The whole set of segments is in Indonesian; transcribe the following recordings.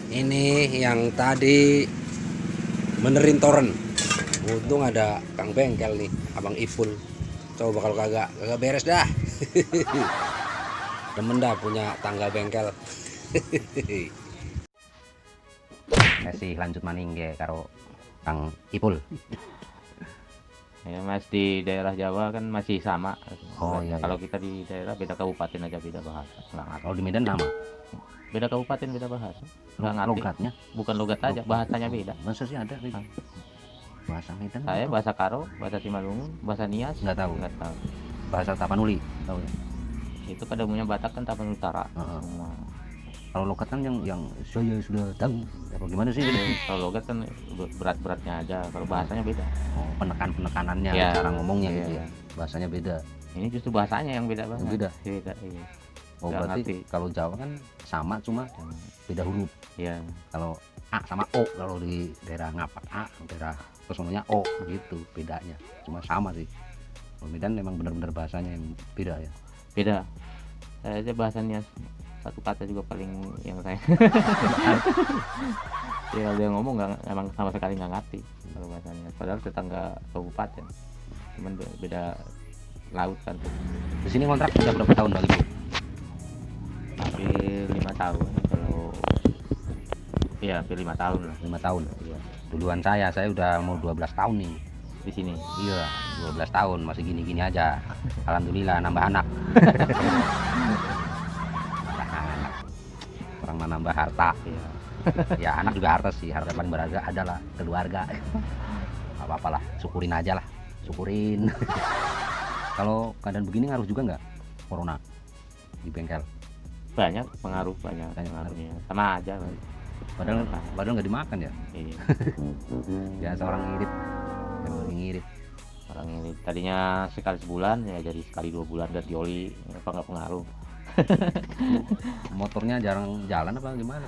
Ini yang tadi benerin toren. Untung ada Kang Bengkel nih, Abang Ipul. Coba kalau kagak beres dah. Demen dah punya tangga bengkel. Kasih lanjut maning ge karo Kang Ipul. Ya Mas, di daerah Jawa kan masih sama. Oh iya. Kalau kita di daerah beda kabupaten aja beda bahasa. Nggak ngerti. Kalau di Medan sama. Beda kabupaten beda bahasa. Nggak ngerti. Logatnya? Bukan logat aja, bahasanya beda. Masa sih ada beda? Bahasa Medan? Saya bahasa Karo, bahasa Simalungun, bahasa Nias nggak tahu. Nggak tahu. Bahasa Tapanuli tahu ya? Itu pada umumnya Batak kan Tapanuli Utara. Semua. Kalau logat kan yang saya sudah tahu. Apa gimana sih? Kalau logat kan berat-beratnya aja. Kalau bahasanya beda. Oh, penekanannya, Ya, cara ngomongnya gitu iya. ya. Bahasanya beda. Ini justru bahasanya yang beda banget. Beda. Beda, iya. Oh, Nggak berarti ngerti. kalau Jawa kan sama cuma beda huruf. Iya. Kalau A sama O, kalau di daerah Ngapak A, daerah kesononya O, begitu bedanya. Cuma sama sih. Kalau Medan memang benar-benar bahasanya yang beda ya. Beda. Saya aja bahasanya satu kata juga paling yang saya. Ya, kalau dia ngomong nggak, emang sama sekali nggak ngerti kalau bahasanya. Padahal tetangga kabupaten, cuman beda laut kan. Di sini kontrak udah berapa tahun Bang Ibu? Hampir 5 tahun kalau. Iya, hampir 5 tahun lah. 5 tahun. Iya. Duluan saya udah mau 12 tahun nih. Di sini. Iya, 12 tahun masih gini-gini aja. Alhamdulillah nambah anak. Nambah anak. Orang mah nambah harta. Iya. Ya anak juga harta sih, harta paling berharga adalah keluarga. Gak apa-apa lah, syukurin aja lah, syukurin. Kalau keadaan begini ngaruh juga nggak corona di bengkel? Banyak pengaruh, banyak Banyak pengaruhnya. Sama aja. Padahal nggak dimakan ya. Iya. Ya seorang ngirit, yang lagi ngirit. Orang ini tadinya sekali sebulan ya jadi sekali 2 bulan ganti oli, apa nggak pengaruh. Motornya jarang jalan apa gimana?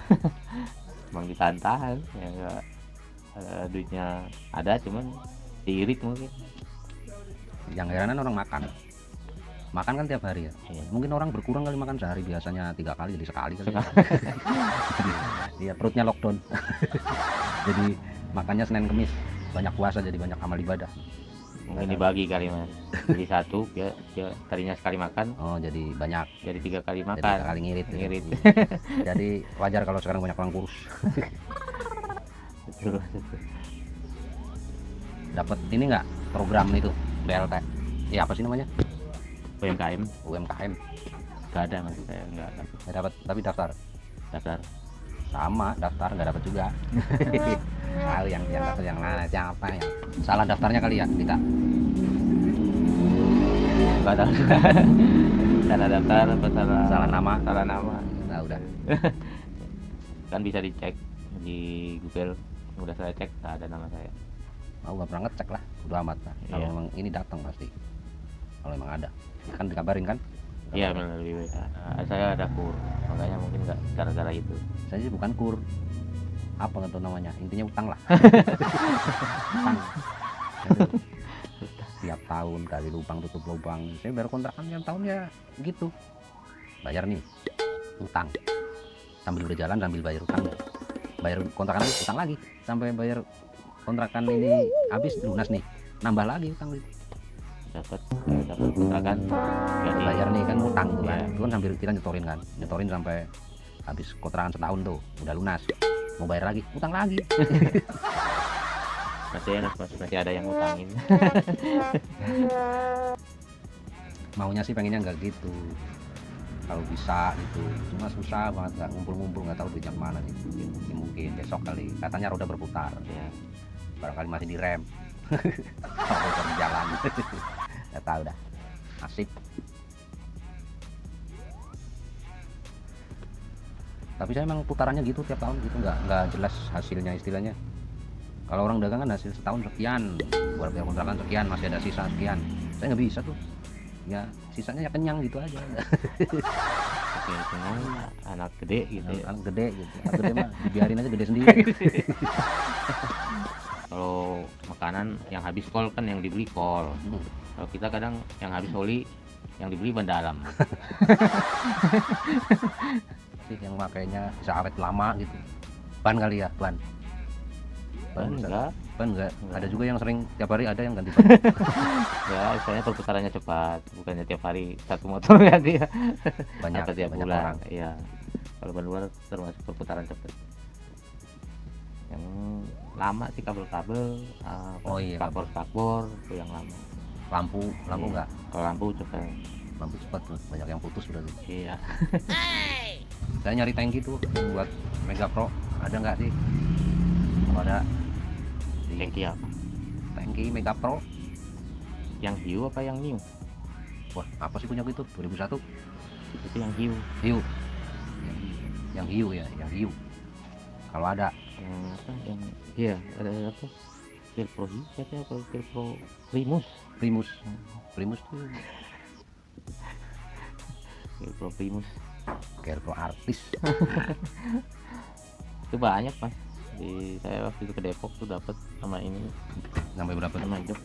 Emang ditahan ya nggak, duitnya ada cuman diirit mungkin. Yang heranan orang makan kan tiap hari ya. Iya. Mungkin orang berkurang kali makan sehari, biasanya 3 kali jadi sekali kali. Iya, perutnya lockdown. Jadi makannya Senin Kemis, banyak puasa jadi banyak amal ibadah. Mungkin dibagi kali Mas, jadi satu dia tadinya sekali makan Oh, jadi banyak. jadi 3 kali Jadi makan. 3 kali ngirit. gitu. Ngirit. Jadi wajar kalau sekarang banyak orang kurus. Betul. Dapat ini nggak program itu BLT? Ya apa sih namanya? UMKM UMKM. nggak ada Mas, saya nggak Nggak dapat, tapi daftar. daftar. Sama daftar nggak dapat juga. Tahu yang daftar yang mana, siapa yang salah daftarnya kali ya kita. Nggak ada. Salah daftar apa Salah nama. salah nama Nah udah. kan bisa dicek di Google. Udah saya cek nggak ada nama saya. Mau nggak pernah ngecek lah, udah amat lah. Kalau Iya. memang ini datang pasti. Kalau memang ada, kan dikabarin kan? Iya melalui WA. Saya ada kur, makanya mungkin nggak gara-gara itu. Saya sih bukan kur. Apa nggak tahu namanya? Intinya utang lah. Utang. Aduh. Tiap tahun kali lubang tutup lubang. Saya bayar kontrakan yang tahun ya gitu. Bayar nih utang. Sambil berjalan sambil bayar utang. Bayar kontrakan lagi, utang lagi sampai bayar kontrakan ini habis lunas nih. Nambah lagi utang gitu. dapat kontrakan jadi Bayar nih kan utang tuh kan. Iya. Itu kan sambil kita nyetorin kan. Nyetorin sampai habis kontrakan setahun tuh, udah lunas. Mau bayar lagi, utang lagi. masih ada yang ngutangin. Maunya sih pengennya nggak gitu. Kalau bisa gitu, cuma susah banget, nggak ngumpul-ngumpul, nggak tahu duitnya kemana nih. Mungkin besok kali, katanya roda berputar, Ya, barangkali masih direm. Kalau roda di jalan, nggak tahu dah. Asik. Tapi saya emang putarannya gitu tiap tahun gitu, nggak jelas hasilnya istilahnya. Kalau orang dagang kan hasil setahun sekian, buat bayar kontrakan sekian, masih ada sisa sekian. Saya nggak bisa tuh. Ya sisanya ya kenyang gitu aja. oke, senang anak gede gitu ya. Anak gede gitu. Anak gede mah dibiarin aja gede sendiri. Kalau makanan yang habis kol kan yang dibeli kol. Kalau kita kadang yang habis oli yang dibeli ban dalam. Sih yang makainya bisa awet lama gitu. Ban kali ya, ban. Ban bisa. enggak. Ban enggak. Enggak. Ada juga yang sering tiap hari ada yang ganti ban. Ya saya perputarannya cepat, bukannya tiap hari satu motor ganti ya. Banyak, Atau tiap banyak bulan. orang. Iya. Kalau ban luar termasuk perputaran cepat. Yang lama sih kabel-kabel, Oh iya, spakbor itu yang lama. Lampu Iya. enggak. Kalau lampu cepat. Lampu cepat tuh, banyak yang putus berarti. Iya. Saya nyari tangki tuh buat Mega Pro, ada nggak sih? Kalau ada di Tangki apa? tangki Mega Pro. Yang hiu apa yang new? Wah, apa sih punya itu? 2001. Itu yang hiu. Hiu. Yang hiu ya, yang hiu. Kalau ada Yang apa? Yang iya ada apa? Pro hiu, siapa apa? Pro Primus. Primus. Primus tuh Pro Primus. Pro artis. Itu banyak mas. Saya waktu itu ke Depok tuh dapat sama ini Sampai berapa? sama jok.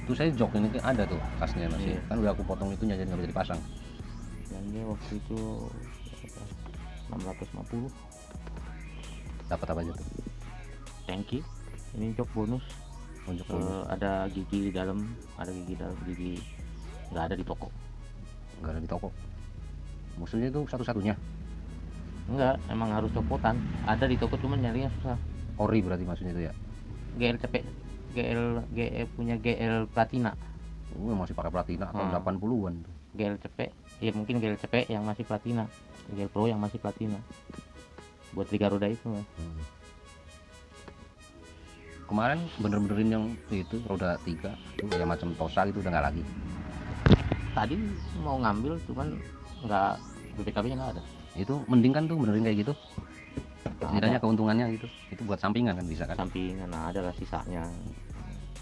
Tuh saya jok ini ada tuh tasnya masih. Iya. Kan udah aku potong itunya jadi nggak bisa dipasang. Dan dia waktu itu apa, 650 Dapat apa aja tuh? tangki. Ini jok bonus. Unjuk bonus. Ada gigi di dalam, gigi nggak ada di toko. Nggak ada di toko. Maksudnya itu satu-satunya. Enggak, emang harus copotan. Ada di toko cuman nyarinya susah. Ori berarti maksudnya itu ya. GL punya GL Platina. Masih pakai platina tahun 80-an tuh. GL CP, ya mungkin GL CP yang masih platina. GL Pro yang masih platina. Buat 3 roda itu, Mas. Kemarin bener-benerin yang itu roda 3 itu ya macam Tosa gitu udah nggak lagi. Tadi mau ngambil cuman nggak, BPKB-nya nggak ada. Itu mending kan tuh benerin kayak gitu. Nggak Setidaknya ada. keuntungannya gitu. Itu buat sampingan kan bisa kan. Sampingan, nah ada lah sisanya.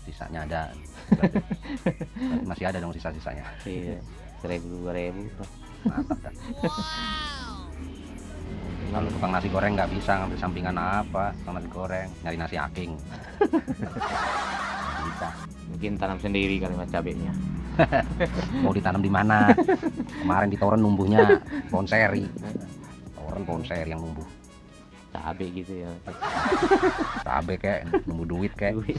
Sisanya ada. Berarti masih ada dong sisa-sisanya. Iya, 1.000-2.000. Mantap dah. Kalau tukang nasi goreng nggak bisa ngambil sampingan apa, tukang nasi goreng nyari nasi aking. Nggak bisa. Mungkin tanam sendiri kali mas cabenya. Mau ditanam di mana? Kemarin di Toren numbuhnya pohon seri. Toren pohon seri yang numbuh. Cabe gitu ya. Cabe kayak numbuh duit kayak. Duit.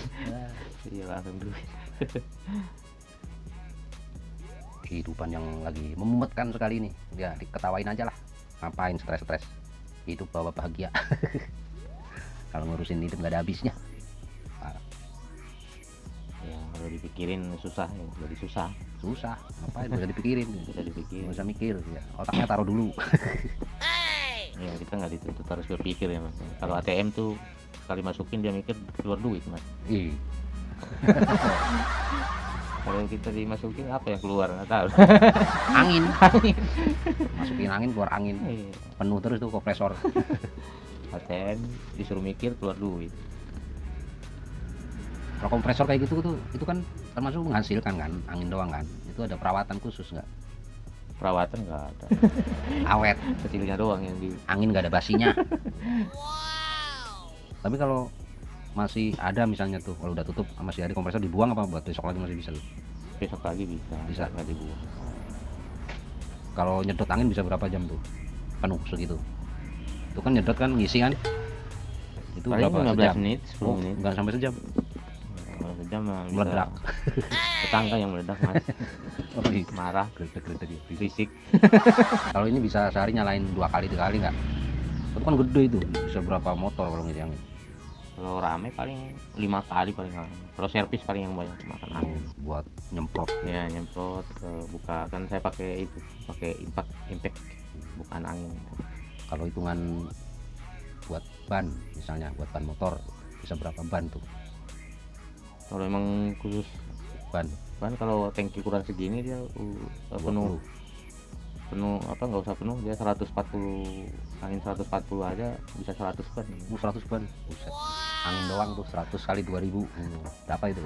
Iya langsung duit. Kehidupan yang lagi memumetkan sekali ini. Ya diketawain aja lah. Ngapain stres-stres? Hidup bawa bahagia. Kalau ngurusin hidup nggak ada habisnya. Ya kalau dipikirin susah ya, jadi susah. Susah. Ngapain? Gak usah dipikirin. Bisa dipikirin. Nggak usah mikir. Ya, otaknya taruh dulu. Ya kita nggak dituntut harus berpikir ya mas. Kalau ATM tuh sekali masukin dia mikir keluar duit mas. Ih, Kalau kita dimasukin apa yang keluar nggak tahu. angin. Masukin angin keluar angin. Iya. Penuh terus tuh kompresor. ATM disuruh mikir keluar duit. Kalau kompresor kayak gitu tuh itu kan termasuk menghasilkan kan angin doang kan. Itu ada perawatan khusus nggak? Perawatan nggak ada. Awet. Kecilnya doang yang di. Angin nggak ada basinya. Tapi kalau masih ada misalnya tuh kalau udah tutup masih ada kompresor dibuang apa buat besok lagi masih bisa tuh? Besok lagi bisa. Bisa. Nggak dibuang. Kalau nyedot angin bisa berapa jam tuh? Penuh segitu. Itu kan nyedot kan ngisi kan? Itu Paling berapa 15 sejam? menit, 10 Oh, menit. nggak sampai sejam. Kalau sejam mah bisa. Meledak. Tetangga yang meledak mas. Oh, iya. Marah, Geletek-geletek ya. berisik. Kalau ini bisa sehari nyalain 2 kali 3 kali nggak? Itu kan gede itu, bisa berapa motor kalau ngisi angin? Kalau rame paling 5 kali paling lama. Kalau servis paling yang banyak makan angin. Buat nyemprot. Ya nyemprot, buka kan saya pakai itu, pakai impact bukan angin. Kalau hitungan buat ban, misalnya buat ban motor bisa berapa ban tuh? Kalau emang khusus Ban kan kalau tangki ukuran segini dia penuh 20. apa nggak usah penuh, dia 140 angin 140 aja bisa 100 ban. 100 ban. Buset. Angin doang tuh 100 kali 2000. Berapa itu?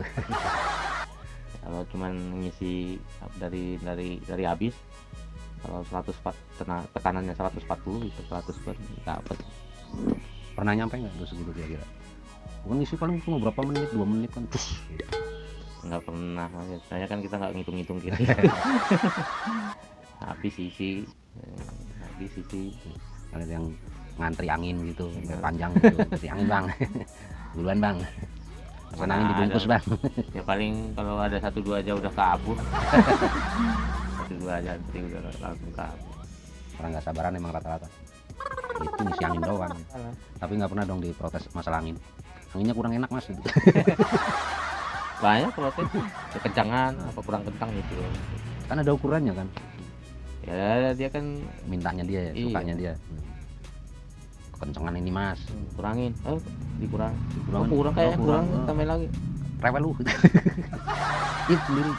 Kalau cuman ngisi dari habis, kalau 104 tekanannya 140 bisa 100 ban dapat. Pernah nyampe nggak tuh segitu kira-kira? Bukan ngisi paling cuma berapa menit, 2 menit kan. Nggak pernah Mas. Saya kan kita nggak ngitung-ngitung gitu. habis isi Ada yang ngantri angin gitu, panjang gitu, kasih angin bang, duluan bang, pesan angin dibungkus bang. Ya paling kalau ada 1-2 aja udah kabur. 1-2 aja nanti udah langsung kabur. Orang nggak sabaran emang rata-rata. Itu ngisi angin doang. Tapi nggak pernah dong diprotes masalah angin. Anginnya kurang enak mas. Banyak protes, kekencangan apa kurang kencang gitu. Kan ada ukurannya kan. Ya dia kan Mintanya dia, Iya. sukanya dia. Kencengan ini mas. kurangin, dikurang. Kurang, Kurang kayak kurang, oh. tambahin lagi. Rewel lu. Ih sendiri.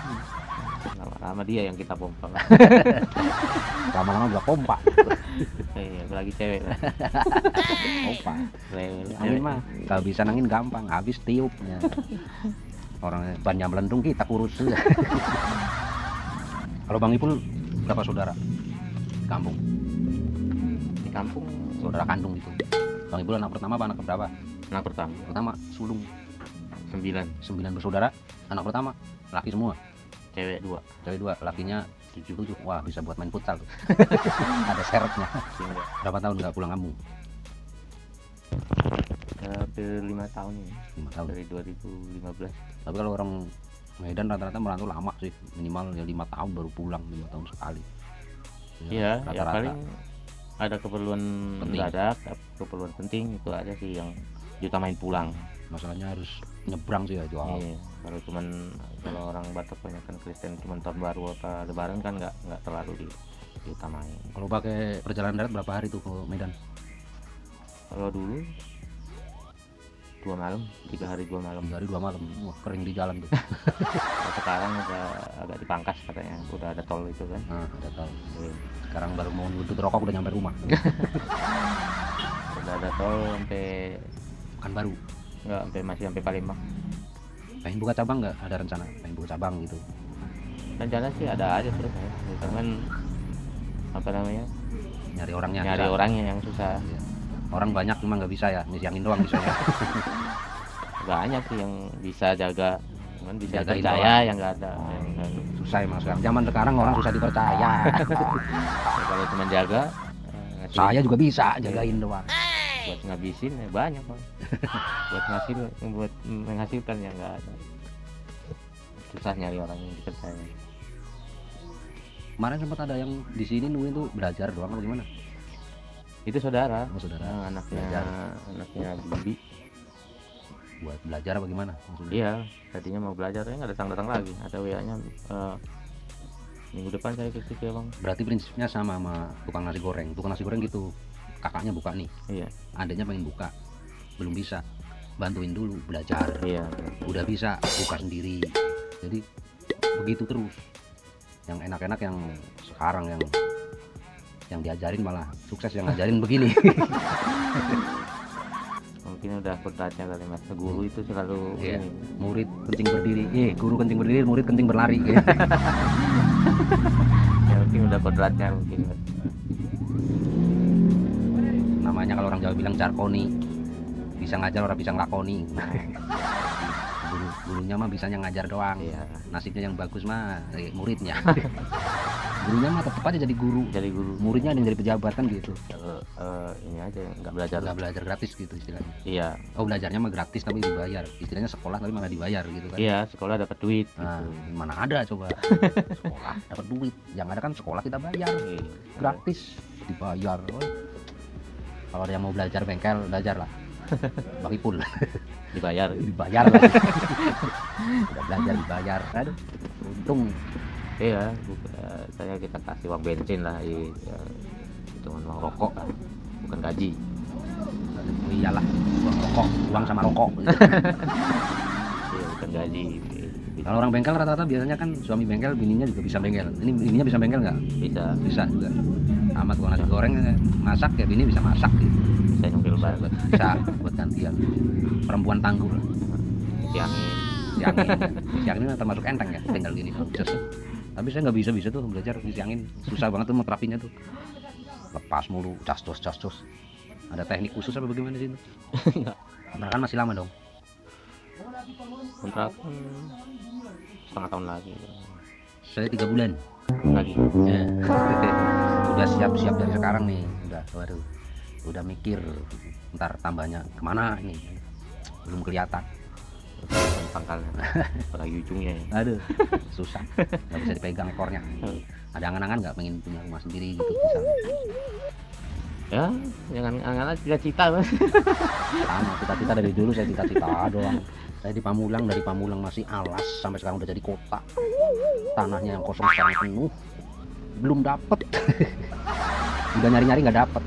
Lama-lama dia yang kita pompa. Lama-lama gua pompa. Lagi cewek. Pompa. Rewel. Angin mah kehabisan angin gampang, habis tiupnya. Orang banyak melendung kita kurus. Kalau Bang Ipul berapa saudara di kampung? Di kampung Saudara kandung itu. Bang Ipul anak pertama apa anak keberapa? anak pertama Pertama sulung 9, 9 bersaudara. Anak pertama laki semua, cewek 2. cewek 2, lakinya 7. Wah bisa buat main futsal tuh. Ada syaratnya. Berapa tahun nggak pulang kampung? Hampir 5 tahun ini 5 tahun. dari 2015. Tapi kalau orang Medan rata-rata merantau lama sih, minimal ya 5 tahun baru pulang, 5 tahun sekali. Iya, ya rata-rata. paling ada keperluan Penting. mendadak, keperluan penting itu aja sih yang diutamain pulang. Masalahnya harus nyebrang sih ya jual. Iya, kalau orang Batak banyak kan Kristen cuma tahun baru apa Lebaran kan nggak terlalu diutamain. Kalau pakai perjalanan darat berapa hari tuh ke Medan? Kalau dulu 2 malam, 3 hari 2 malam. 3 hari 2 malam. Wah kering di jalan tuh. Kalau sekarang udah agak dipangkas katanya, udah ada tol itu kan. Nah udah tahu. Iya. Sekarang baru mau nuntut rokok udah nyampe rumah. Udah ada tol sampai Kan baru. nggak masih sampai Palembang. Pengen buka cabang nggak? Ada rencana pengen buka cabang gitu? Rencana sih ada aja terus ya. Misalkan apa namanya? Nyari orangnya. Nyari susah. orangnya yang susah. Iya. Orang banyak cuma nggak bisa ya, ngisi angin doang bisa ya. Banyak sih yang bisa jaga, cuman bisa Jagain percaya doang. yang nggak ada. Susah emang sekarang. Zaman sekarang orang susah dipercaya. Kalau cuma jaga, ngasih Saya juga bisa jagain doang. buat ngabisin ya banyak bang. buat menghasilkan yang nggak ada. Susah nyari orang yang dipercaya. Kemarin sempat ada yang di sini nungguin tuh belajar doang atau gimana? Itu saudara, Oh, saudara. anaknya Bibi. Buat belajar apa gimana? Maksudnya? Iya, tadinya mau belajar ya nggak datang lagi. Ada WA-nya minggu depan saya ke situ ya bang. Berarti prinsipnya sama tukang nasi goreng. Tukang nasi goreng gitu, kakaknya buka nih, Iya, adanya pengen buka, belum bisa, bantuin dulu belajar. iya. Udah bisa buka sendiri. Jadi begitu terus. Yang enak-enak yang sekarang yang diajarin malah sukses, yang ngajarin begini. Mungkin udah kodratnya kali mas. Guru itu selalu Iya. ini. Murid kencing berdiri, guru kencing berdiri, murid kencing berlari. Ya mungkin udah kodratnya mungkin mas. Namanya kalau orang Jawa bilang jarkoni, bisa ngajar orang bisa ngelakoni. Gurunya mah bisanya ngajar doang. Iya. Nasibnya yang bagus mah muridnya. Gurunya mah tetap aja jadi guru, Jadi guru muridnya ada yang jadi pejabat kan gitu. ini aja nggak belajar. Nggak belajar gratis gitu istilahnya. Iya, Oh belajarnya mah gratis tapi dibayar, istilahnya sekolah tapi malah dibayar gitu kan. iya sekolah dapat duit. Nah, Gitu. mana ada coba sekolah dapat duit, yang ada kan sekolah kita bayar, Iya. gratis dibayar. Oh. Kalau ada yang mau belajar bengkel, belajar lah. Bang Ipul Dibayar. dibayar lah. Udah belajar dibayar. Aduh, untung. Iya, saya kita kasih uang bensin lah, hitungan uang rokok kan, bukan gaji. Oh iyalah, uang rokok, uang sama rokok. Iya, bukan gaji. Kalau orang bengkel rata-rata biasanya kan suami bengkel, bininya juga bisa bengkel. Ini bininya bisa bengkel nggak? Bisa Bisa juga. Amat kalau nasi goreng masak ya bini bisa masak gitu. bisa nyumpil ban, Bisa buat gantian. Perempuan tangguh lah. isi angin. Siang ini termasuk enteng ya, tinggal gini. Just. Tapi saya nggak bisa tuh belajar isi angin, susah banget tuh mau terapinya tuh. Lepas mulu, castos. Ada teknik khusus apa bagaimana sih itu? Nah, kan masih lama dong. Kontrak setengah tahun lagi. Saya 3 bulan. Lagi. Ya. Udah siap-siap dari sekarang nih. Udah, waduh. udah mikir ntar tambahnya kemana ini, belum kelihatan. Terus pangkalnya apalagi ujungnya ya. Aduh, susah, nggak bisa dipegang ekornya. Ada angan-angan nggak pengen punya rumah sendiri gitu misalnya? Ya jangan angan cita-cita Mas. Sama cita-cita dari dulu, saya cita-cita doang. Saya di Pamulang, dari Pamulang masih alas sampai sekarang udah jadi kota. Tanahnya yang kosong sekarang penuh, belum dapet. Udah nyari-nyari nggak dapet.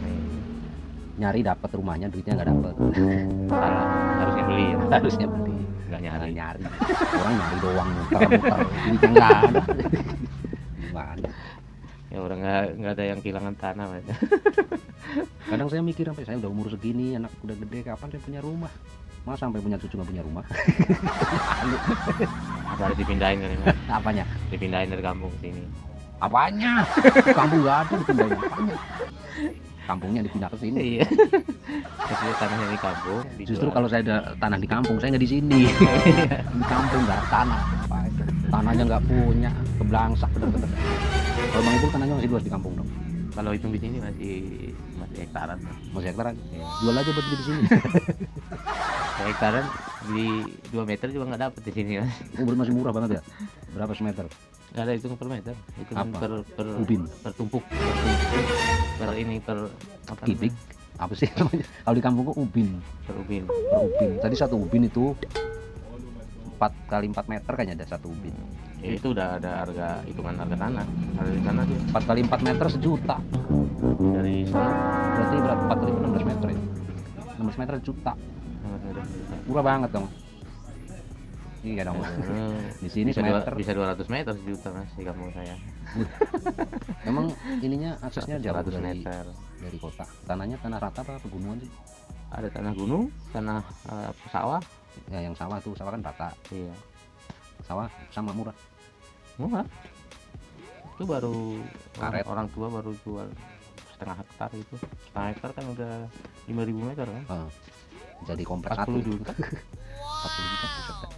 Nyari dapet rumahnya, duitnya nggak dapet. Salah, harusnya beli ya. Harusnya beli, Nggak jangan nyari. nyari. Orang nyari doang, muter-muter, duitnya nggak ada. Gimana? Ya orang nggak ada yang kehilangan tanah Mas. Kadang saya mikir sampai saya udah umur segini, anak udah gede, kapan saya punya rumah? Masa sampai punya cucu nggak punya rumah? Apa harus dipindahin kali Mas? Apanya? Dipindahin dari kampung ke sini. Apanya? Kampung nggak ada, dipindahin apanya? Kampungnya dipindah ke sini. Iya. Terus tanahnya di kampung. Justru kalau saya ada tanah di kampung, saya nggak di sini. Di kampung nggak ada tanah. Tanahnya nggak punya, keblangsak bener-bener. Kalau Bang Ipul tanahnya masih luas di kampung dong. kalau hitung di sini masih hektaran. Masih hektaran. Iya. Jual aja buat beli di sini. Hektaran di 2 meter juga nggak dapet di sini Mas. Masih murah banget ya. Berapa semeter? Nggak ada hitung per meter, hitungan Apa? per Ubin. per tumpuk, per ini per apa Kubik. namanya? Apa sih namanya? Kalau di kampung kok ubin. Per ubin. Per ubin. Tadi satu ubin itu 4 kali 4 meter kayaknya ada satu ubin. Ya, itu udah ada harga hitungan harga tanah. Harga di sana dia 4 kali 4 meter sejuta. dari sana Berarti berat 4 kali 16 meter ya. 16 meter juta. Murah banget dong. Iya dong. Di sini semeter. bisa 200 meter sejuta Mas di kampung saya. Emang ininya aksesnya jauh 100 dari meter. kota. Tanahnya tanah rata apa pegunungan sih? Ada tanah gunung, tanah sawah. Ya yang sawah tuh, sawah kan rata. Iya. Sawah sama murah. Murah. Itu baru Karet. orang tua baru jual setengah hektar itu. Setengah hektar kan udah 5.000 meter kan. Jadi kompleks 40 satu. juta. 40 juta buset dah.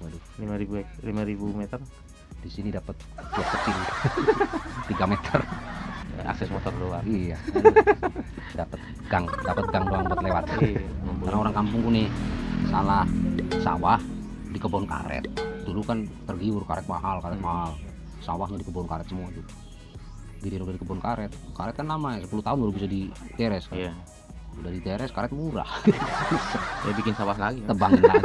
Waduh, 5.000 meter. di sini dapat blok kecil 3 meter. Akses motor doang. Iya. Dapat gang doang buat lewat. Iya, Karena orang kampungku nih salah sawah di kebun karet. Dulu kan tergiur karet mahal, sawahnya di kebun karet semua tuh. Giliran udah di kebun karet kan lama ya, 10 tahun baru bisa diteres kan. Iya. Udah diteres karet murah. Ya bikin sawah lagi. Kan? Tebangin lagi.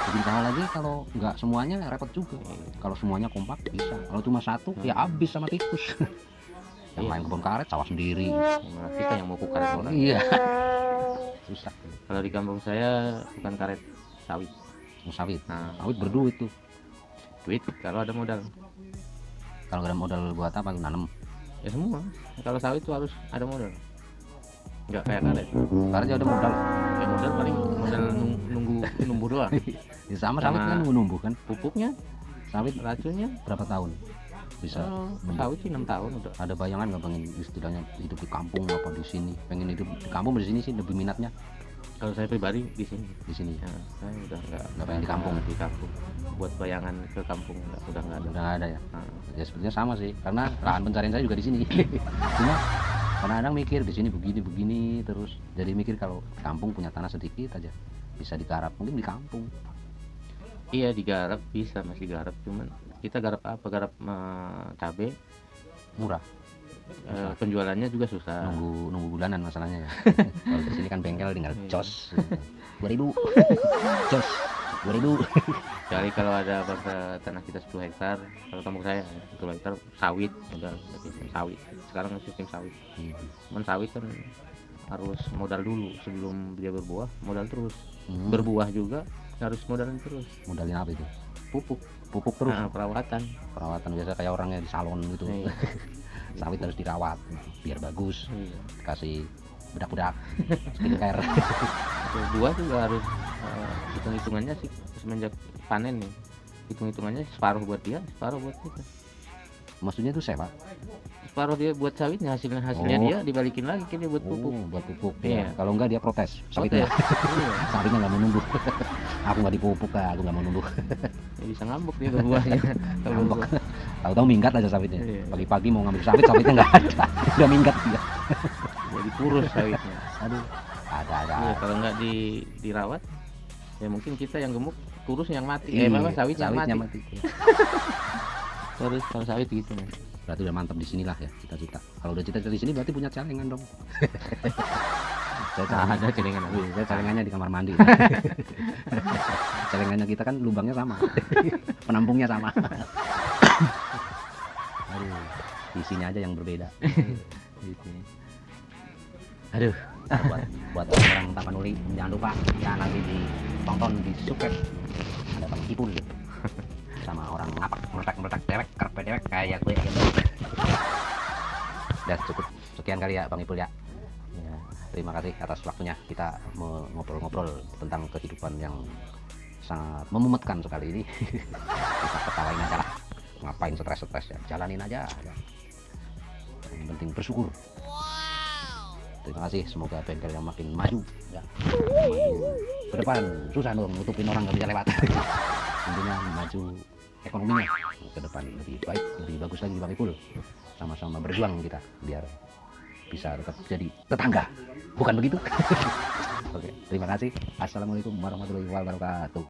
Bikin sawah lagi kalau nggak semuanya repot juga. Iya. Kalau semuanya kompak bisa. Kalau cuma satu ya habis sama tikus. Yang Iya. lain kebun karet sawah sendiri. Nah, kita yang mau karet orang. Iya. Susah. Kalau di kampung saya bukan karet sawit. Mau sawit. Nah, Sawit berduit tuh. duit kalau ada modal. Kalau nggak ada modal buat apa tuh nanam? Ya semua. Kalau sawit itu harus ada modal. Enggak kayak karet. Karet ya ada modal. Ya modal paling modal nunggu numbuh doang. Ya sama sawit Sama- kan nunggu kan. Pupuknya, Sawit racunnya. berapa tahun? Bisa. Kalau sawit sih 6 tahun udah. Ada bayangan nggak pengen istilahnya hidup di kampung apa di sini? Pengen hidup di kampung apa di sini sih lebih minatnya Kalau saya pribadi di sini. di sini. Ya, saya udah Nggak pengen di kampung. Di kampung. Buat bayangan ke kampung udah nggak ada. Udah nggak ada ya. Nah, Ya sebenarnya sama sih karena lahan pencarian saya juga di sini. Cuma kadang-kadang mikir di sini begini terus jadi mikir kalau kampung punya tanah sedikit aja bisa digarap mungkin di kampung. iya digarap bisa masih garap cuman kita garap apa garap cabe Murah, penjualannya juga susah. nunggu bulanan masalahnya ya. Kalau di sini kan bengkel tinggal jos 2.000 jos 2.000. Kecuali kalau ada bangsa tanah kita 10 hektar, kalau kampung saya 10 hektar sawit, modal sistem sawit. Sekarang sistem sawit. Cuman sawit kan harus modal dulu sebelum dia berbuah, modal terus. Berbuah juga harus modalin terus. Modalin apa itu? Pupuk, Terus nah, perawatan. biasa kayak orangnya di salon gitu. Iya. Sawit harus dirawat biar bagus, Iya. kasih bedak-bedak skincare. Buah juga harus hitung-hitungannya sih semenjak panen nih. Hitung-hitungannya separuh buat dia, separuh buat kita. Maksudnya itu sewa? Separuh dia buat sawitnya, hasilnya Oh. dia dibalikin lagi ke dia buat pupuk. Buat pupuk. Iya. Ya. Kalau enggak dia protes. Protes. Sawitnya, Iya. sawitnya nggak mau numbuh. Aku nggak dipupuk aku nggak mau numbuh. Ya bisa ngambek dia berbuahnya. Kalau Ngambek. berbuah. Tahu-tahu minggat aja sawitnya. Iya. Pagi-pagi mau ngambil sawitnya nggak ada. Udah minggat dia. Jadi kurus sawitnya. Aduh, ada Iya, kalau nggak dirawat ya mungkin kita yang gemuk, kurus yang mati. Sawit yang sawitnya mati. mati. Terus kalau sawit gitu nih. Berarti udah mantap di sinilah ya cita-cita. Kalau udah cita-cita di sini berarti punya celengan dong. Ada celengan. Saya celengannya di kamar mandi. Celengannya kita kan lubangnya sama. Penampungnya sama. Aduh, isinya aja yang berbeda. Gitu. Aduh, buat orang Tapanuli jangan lupa ya nanti ditonton di subscribe. Ada Bang Ipul sama orang ngapak meletak dewek kerpe dewek kayak gue gitu. Udah cukup sekian kali ya Bang Ipul ya. Ya, terima kasih atas waktunya kita ngobrol-ngobrol tentang kehidupan yang sangat memumetkan sekali ini. Kita ketawain aja lah, ngapain stres ya, jalanin aja ya. Yang penting bersyukur. Terima kasih, semoga bengkel yang makin maju ya. Maju ke depan, susah dong nutupin orang nggak bisa lewat. Intinya maju ekonominya ke depan lebih baik, lebih bagus lagi Bang Ipul. Sama-sama berjuang kita biar bisa tetap jadi tetangga, bukan begitu? Oke, terima kasih. Assalamualaikum warahmatullahi wabarakatuh.